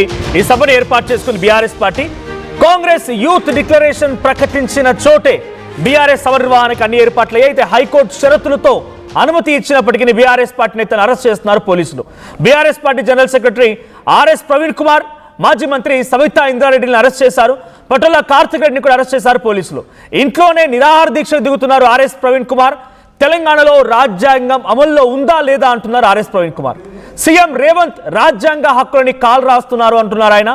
ఈ సభను ఏర్పాటు చేసుకుని BRS party Congress youth declaration ప్రకటించిన చోటే బీఆర్ఎస్ సభ నిర్వహణకు అన్ని ఏర్పాట్లు అయితే హైకోర్టు షరతులతో అనుమతి ఇచ్చినప్పటికీ బీఆర్ఎస్ పార్టీ నేతను అరెస్ట్ చేస్తున్నారు పోలీసులు. BRS party general secretary RS Praveen Kumar, మాజీ మంత్రి సవితా ఇంద్రారెడ్డిని అరెస్ట్ చేశారు. పటోల కార్తిక్ రెడ్డిని కూడా అరెస్ట్ చేశారు పోలీసులు. ఇంట్లోనే నిరాహార దీక్ష దిగుతున్నారు ఆర్ఎస్ ప్రవీణ్ కుమార్. తెలంగాణలో రాజ్యాంగం అమల్లో ఉందా లేదా అంటున్నారు ఆర్ఎస్ ప్రవీణ్ కుమార్. సీఎం రేవంత్ రాజ్యాంగ హక్కులని కాల్ రాస్తున్నారు అంటున్నారు ఆయన.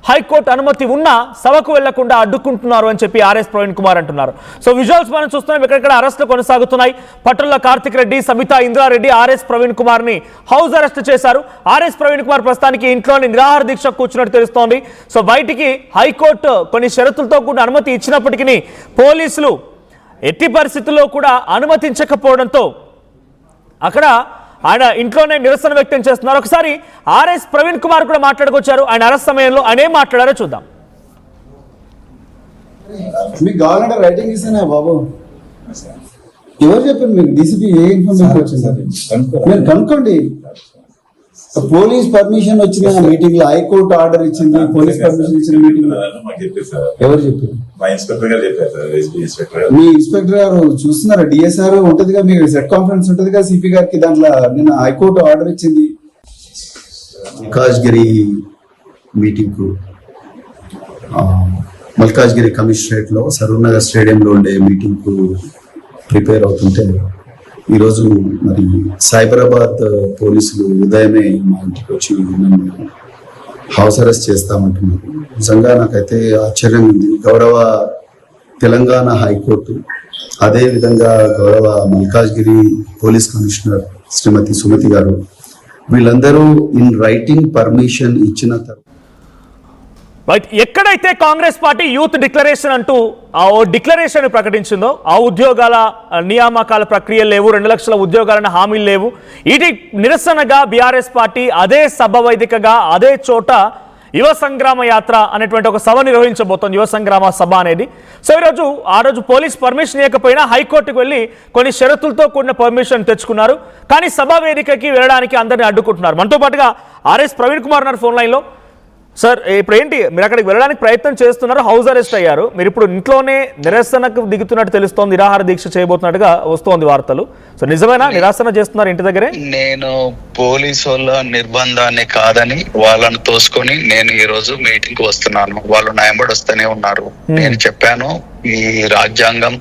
హైకోర్టు అనుమతి ఉన్నా సభకు వెళ్లకుండా అడ్డుకుంటున్నారు అని చెప్పి ఆర్ఎస్ ప్రవీణ్ కుమార్ అంటున్నారు. సో విజువల్స్ మనం చూస్తున్నాం, ఎక్కడెక్కడ అరెస్టులు కొనసాగుతున్నాయి. పటోల కార్తిక్ రెడ్డి, సబితా ఇంద్రారెడ్డి ఆర్ఎస్ ప్రవీణ్ కుమార్ ని హౌస్ అరెస్ట్ చేశారు. ఆర్ఎస్ ప్రవీణ్ కుమార్ ప్రస్తుతానికి ఇంట్లోని నిరాహార దీక్ష కూర్చున్నట్టు తెలుస్తోంది. సో బయటికి హైకోర్టు కొన్ని షరతులతో కూడిన అనుమతి ఇచ్చినప్పటికీ పోలీసులు ఎట్టి పరిస్థితుల్లో కూడా అనుమతించకపోవడంతో అక్కడ ఆయన ఇంట్లోనే నిరసన వ్యక్తం చేస్తున్నారు. ఒకసారి ఆర్ఎస్ ప్రవీణ్ కుమార్ కూడా మాట్లాడుకొచ్చారు. ఆయన అరెస్ట్ సమయంలో ఆయన ఏం మాట్లాడారో చూద్దాం. మీకు కావాలంటే రైటింగ్ ఇస్తానే బాబు, ఎవరు చెప్పారు మీకు? డీసీపీ ఏ ఇన్ఫర్మేషన్ వచ్చింది మీరు కనుక్కోండి. పోలీస్ పర్మిషన్ వచ్చిన మీటింగ్ లో హైకోర్టు ఆర్డర్ ఇచ్చింది, పోలీస్ పర్మిషన్ ఇచ్చిన మీటింగ్ లో ఎవరు చెప్పారు? మీ ఇన్స్పెక్టర్ గారు చూస్తున్నారా? డిఎస్ఆర్ ఉంటదిగా, మీకు సెట్ కాన్ఫరెన్స్ ఉంటదిగా సిపి గారికి. దాంట్లో నిన్న హైకోర్టు ఆర్డర్ ఇచ్చింది. మల్కాజ్గిరి మీటింగ్ కు మల్కాజ్గిరి కమిషనరేట్ లో సరూర్ నగర్ స్టేడియంలో ఉండే మీటింగ్ కు ప్రిపేర్ అవుతుంటే ఈరోజు మరి సైబరాబాద్ పోలీసులు ఉదయమే మా ఇంటికి వచ్చి నన్ను హౌస్ అరెస్ట్ చేస్తామంటున్నారు. నిజంగా నాకైతే ఆశ్చర్యం ఉంది. గౌరవ తెలంగాణ హైకోర్టు, అదే విధంగా గౌరవ మల్కాజ్గిరి పోలీస్ కమిషనర్ శ్రీమతి సుమతి గారు, వీళ్ళందరూ ఇన్ రైటింగ్ పర్మిషన్ ఇచ్చిన తర్వాత ఎక్కడైతే కాంగ్రెస్ పార్టీ యూత్ డిక్లరేషన్ అంటూ ఆ డిక్లరేషన్ ప్రకటించిందో ఆ ఉద్యోగాల నియామకాల ప్రక్రియలు లేవు, 2 లక్షల ఉద్యోగాలను హామీలు లేవు. వీటి నిరసనగా బీఆర్ఎస్ పార్టీ అదే సభ వేదికగా అదే చోట యువ సంగ్రామ యాత్ర అనేటువంటి ఒక సభ నిర్వహించబోతోంది, యువ సంగ్రామ సభ అనేది. సో ఆ రోజు పోలీస్ పర్మిషన్ ఇవ్వకపోయినా హైకోర్టుకు వెళ్ళి కొన్ని షరతులతో కూడిన పర్మిషన్ తెచ్చుకున్నారు. కానీ సభ వేదికకి వెళ్ళడానికి అందరినీ అడ్డుకుంటున్నారు. మనతో పాటుగా ఆర్ఎస్ ప్రవీణ్ కుమార్ ఉన్నారు ఫోన్ లైన్లో. సార్, ఇప్పుడు ఏంటి, మీరు అక్కడికి వెళ్ళడానికి ప్రయత్నం చేస్తున్నారు, హౌస్ అరెస్ట్ అయ్యారు. మీరు ఇప్పుడు ఇంట్లోనే నిరసనకు దిగుతున్నట్టు తెలుస్తోంది, నిరాహార దీక్ష చేయబోతున్నట్టుగా వస్తోంది వార్తలు. సో నిజమేనా నిరాసన చేస్తున్నారు ఇంటి దగ్గరే? నేను పోలీసు వాళ్ళ నిర్బంధాన్ని కాదని వాళ్ళని తోసుకొని నేను ఈ రోజు మీటింగ్ కు వస్తున్నాను. వాళ్ళు నా వెంబడి వస్తూనే ఉన్నారు. నేను చెప్పాను, ఈ రాజ్యాంగం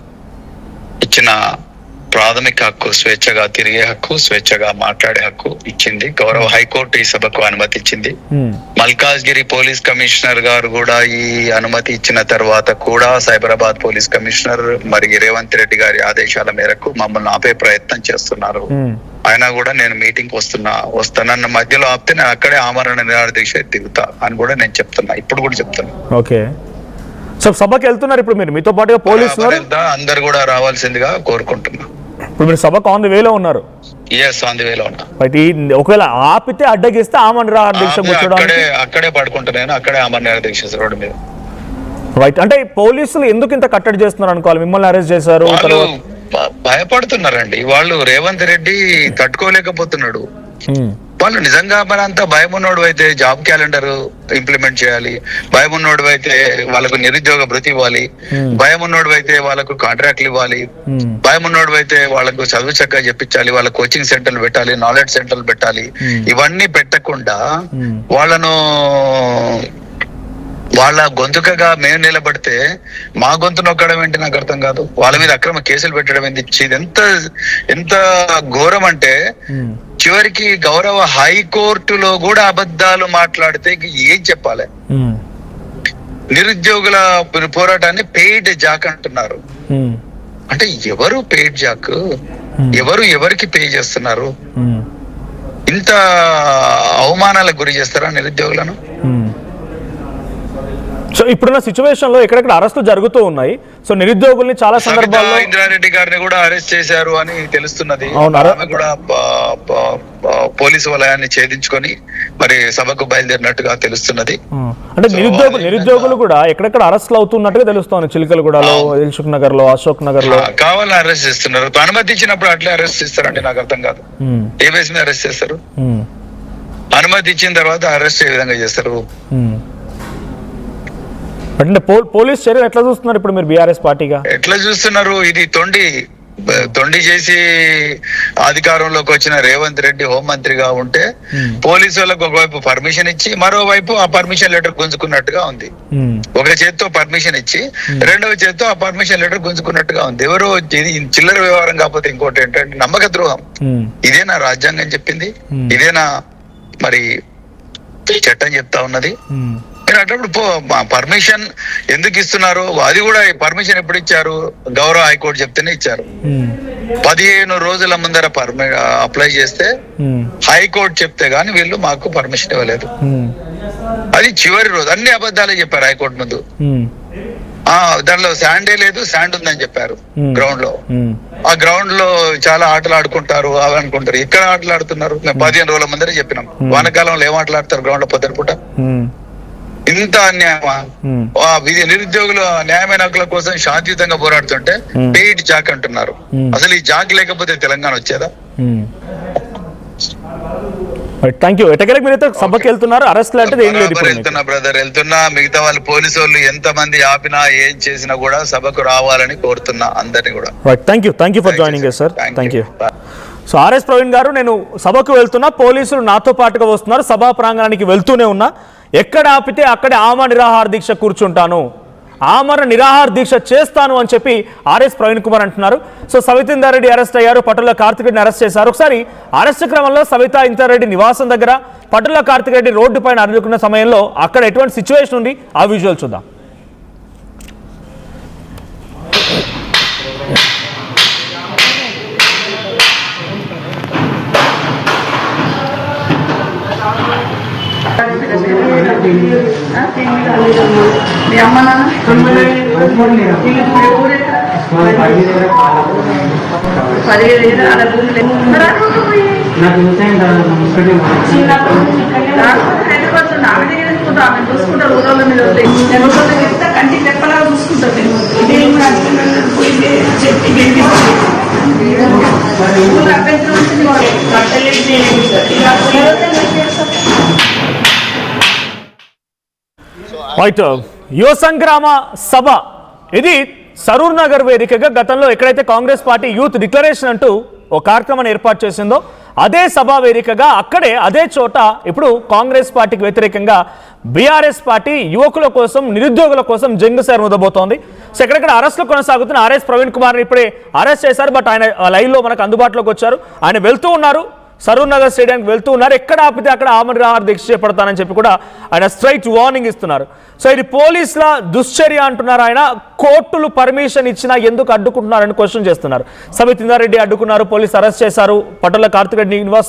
ఇచ్చిన ప్రాథమిక హక్కు, స్వేచ్ఛగా తిరిగే హక్కు, స్వేచ్ఛగా మాట్లాడే హక్కు ఇచ్చింది. గౌరవ హైకోర్టు ఈ సభకు అనుమతి ఇచ్చింది. మల్కాజ్గిరి పోలీస్ కమిషనర్ గారు కూడా ఈ అనుమతి ఇచ్చిన తర్వాత కూడా సైబరాబాద్ పోలీస్ కమిషనర్ మరి రేవంత్ రెడ్డి గారి ఆదేశాల మేరకు మమ్మల్ని ఆపే ప్రయత్నం చేస్తున్నారు. అయినా కూడా నేను మీటింగ్ వస్తానన్న మధ్యలో ఆపితే నేను అక్కడే ఆమరణ నిరాహార దీక్ష దిగుతా అని కూడా నేను చెప్తున్నా, ఇప్పుడు కూడా చెప్తున్నా. ఓకే, సో సభకి వెళ్తున్నారు ఇప్పుడు మీరు, మీతో పాటుగా పోలీసులు అందరు కూడా రావాల్సిందిగా కోరుకుంటున్నా. ఇప్పుడు మీరు సభకు ఆన్ ది వేలో ఉన్నారు? yes, ఆన్ ది వేలో ఉన్నా. ఒకవేళ ఆపితే అడ్డగిస్తే ఆమరణ నిరాహార దీక్ష అక్కడే పడుకుంటున్నాను, అక్కడే ఆమరణ నిరాహార దీక్ష రోడ్డు మీద. రైట్, అంటే పోలీసులు ఎందుకు ఇంత కట్టడి చేస్తున్నారు అనుకోవాలి? మిమ్మల్ని అరెస్ట్ చేశారు, భయపడుతున్నారండి వాళ్ళు. రేవంత్ రెడ్డి తట్టుకోలేకపోతున్నాడు. వాళ్ళు నిజంగా మనంతా భయం ఉన్నోడు అయితే జాబ్ క్యాలెండర్ ఇంప్లిమెంట్ చేయాలి, భయం ఉన్నోడు అయితే వాళ్ళకు నిరుద్యోగ భృతి ఇవ్వాలి, భయం ఉన్నోడు అయితే వాళ్ళకు కాంట్రాక్ట్లు ఇవ్వాలి, భయం ఉన్నోడు అయితే వాళ్ళకు చదువు చక్కగా చెప్పించాలి, వాళ్ళ కోచింగ్ సెంటర్లు పెట్టాలి, నాలెడ్జ్ సెంటర్లు పెట్టాలి. ఇవన్నీ పెట్టకుండా వాళ్ళ గొంతుకగా మేము నిలబడితే మా గొంతు నొక్కడం ఏంటి నాకు అర్థం కాదు. వాళ్ళ మీద అక్రమ కేసులు పెట్టడం ఏంటి? ఇది ఎంత ఘోరం అంటే చివరికి గౌరవ హైకోర్టులో కూడా అబద్ధాలు మాట్లాడితే ఏం చెప్పాలి? నిరుద్యోగుల పోరాటాన్ని పెయిడ్ జాక్ అంటున్నారు. అంటే ఎవరు పెయిడ్ జాక్? ఎవరికి పే చేస్తున్నారు? ఇంత అవమానాలకు గురి చేస్తారా నిరుద్యోగులను? సో ఇప్పుడున్న సిచ్యువేషన్ లో ఎక్కడెక్కడ అరెస్టులు జరుగుతూ ఉన్నాయి. సో నిరుద్యోగుల్ని చాలా సందర్భాల్లో ఇంద్రారెడ్డి గారిని కూడా అరెస్ట్ చేశారు అని తెలుస్తున్నది. కూడా పోలీసు వలయాన్ని ఛేదించుకొని మరి సభకు బయలుదేరినట్టుగా తెలుస్తున్నది. అంటే నిరుద్యోగులు కూడా ఎక్కడెక్కడ అరెస్టులు అవుతున్నట్టుగా తెలుస్తోంది. చిలకలగూడలో, దిల్సుఖ్ నగర్ లో, అశోక్ నగర్ లో కావాలని అరెస్ట్ చేస్తున్నారు. అనుమతి ఇచ్చినప్పుడు అట్లే అరెస్ట్ చేస్తారంటే నాకు అర్థం కాదు. ఏ బేస్ మీద అరెస్ట్ చేస్తారు? అనుమతి ఇచ్చిన తర్వాత అరెస్ట్ ఏ విధంగా చేస్తారు? అంటే పోలీస్ చర్యలు ఎట్లా చూస్తున్నారు ఇప్పుడు మీరు బీఆర్ఎస్ పార్టీగా? ఎట్లా చూస్తున్నారు? ఇది తొండి చేసి అధికారంలోకి వచ్చిన రేవంత్ రెడ్డి హోంమంత్రిగా ఉంటే పోలీసు వాళ్ళకు ఒకవైపు పర్మిషన్ ఇచ్చి మరోవైపు ఆ పర్మిషన్ లెటర్ గుంజుకున్నట్టుగా ఉంది. ఒక చేత్తో పర్మిషన్ ఇచ్చి రెండవ చేత్తో ఆ పర్మిషన్ లెటర్ గుంజుకున్నట్టుగా ఉంది. ఎవరో ఇది చిల్లర వ్యవహారం కాకపోతే ఇంకోటి ఏంటంటే నమ్మక ద్రోహం. ఇదేనా రాజ్యాంగం చెప్పింది? ఇదేనా మరి చట్టం చెప్తా ఉన్నది? మీరు అటప్పుడు పర్మిషన్ ఎందుకు ఇస్తున్నారు? అది కూడా పర్మిషన్ ఎప్పుడు ఇచ్చారు? గౌరవ హైకోర్టు చెప్తేనే ఇచ్చారు. 15 రోజుల ముందర అప్లై చేస్తే హైకోర్టు చెప్తే గానీ వీళ్ళు మాకు పర్మిషన్ ఇవ్వలేదు. అది చివరి రోజు అన్ని అబద్ధాలే చెప్పారు హైకోర్టు ముందు. దానిలో శాండే లేదు, శాండ్ ఉందని చెప్పారు గ్రౌండ్ లో. ఆ గ్రౌండ్ లో చాలా ఆటలు ఆడుకుంటారు అవి అనుకుంటారు. ఎక్కడ ఆటలు ఆడుతున్నారు? మేము 15 రోజుల ముందరే చెప్పినాం. వానకాలంలో ఏం ఆటలు ఆడతారు గ్రౌండ్ లో పొద్దున పూట? ఇంత అన్యాయమా? నిరుద్యోగులు న్యాయమైన హక్కుల కోసం శాంతియుతంగా పోరాడుతుంటే పెయిడ్ జాక్ అంటున్నారు. అసలు ఈ జాక్ లేకపోతే తెలంగాణ వచ్చేదా? Thank you. ఎటకెలకు మీరైతే సభకి వెళ్తున్నారు, అరెస్ట్ లాంటిది ఏం లేదు. వెళ్తున్నా. మిగతా వాళ్ళు పోలీసు వాళ్ళు ఎంత మంది ఆపినా ఏం చేసినా కూడా సభకు రావాలని కోరుతున్నా అందరినీ కూడా. Thank you for joining sir. Thank you. So RS Praveen గారు, నేను సభకు వెళ్తున్నా, పోలీసులు నాతో పాటుగా వస్తున్నారు, సభా ప్రాంగణానికి వెళ్తూనే ఉన్నా, ఎక్కడ ఆపితే అక్కడే ఆమరణ నిరాహార దీక్ష కూర్చుంటాను, ఆమరణ నిరాహార దీక్ష చేస్తాను అని చెప్పి ఆర్ఎస్ ప్రవీణ్ కుమార్ అంటున్నారు. సో సవితా ఇంద్రారెడ్డి అరెస్ట్ అయ్యారు, పట్టుల కార్తిక్ రెడ్డిని అరెస్ట్ చేశారు. ఒకసారి అరెస్ట్ క్రమంలో సవితా ఇంద్రారెడ్డి నివాసం దగ్గర పట్టుల కార్తిక్ రెడ్డి రోడ్డు పైన అడుగుకున్న సమయంలో అక్కడ ఎటువంటి సిచ్యువేషన్ ఉంది, ఆ విజువల్ చూద్దాం. మీ అమ్మ నాన్న చూసుకుంటారు. ఊళ్ళ మీద చెప్తా కంటికి తెప్పలా చూసుకుంటారు. అభ్యంతరం రైట్. యువ సంగ్రామ సభ ఇది సరూర్ నగర్ వేదికగా గతంలో ఎక్కడైతే కాంగ్రెస్ పార్టీ యూత్ డిక్లరేషన్ అంటూ ఒక కార్యక్రమాన్ని ఏర్పాటు చేసిందో అదే సభా వేదికగా అక్కడే అదే చోట ఇప్పుడు కాంగ్రెస్ పార్టీకి వ్యతిరేకంగా బీఆర్ఎస్ పార్టీ యువకుల కోసం, నిరుద్యోగుల కోసం జంగుసారి మొదలబోతోంది. సో ఎక్కడెక్కడ అరెస్టులు కొనసాగుతున్న ఆర్ఎస్ ప్రవీణ్ కుమార్ని ఇప్పుడే అరెస్ట్ చేశారు. బట్ ఆయన లైవ్లో మనకు అందుబాటులోకి వచ్చారు. ఆయన వెళ్తూ ఉన్నారు, సరూర్ నగర్ స్టేడియానికి వెళ్తూ ఉన్నారు. ఎక్కడ ఆపితే అక్కడ ఆమరణ నిరాహార దీక్ష చేపడతానని చెప్పి కూడా ఆయన స్ట్రైట్ వార్నింగ్ ఇస్తున్నారు. సో ఇది పోలీసుల దుశ్చర్య అంటున్నారు ఆయన. కోర్టులు పర్మిషన్ ఇచ్చినా ఎందుకు అడ్డుకుంటున్నారని క్వశ్చన్ చేస్తున్నారు. సవితా ఇంద్రారెడ్డి అడ్డుకున్నారు, పోలీసు అరెస్ట్ చేశారు, పట్టుల కార్తిక్ రెడ్డి నివాసం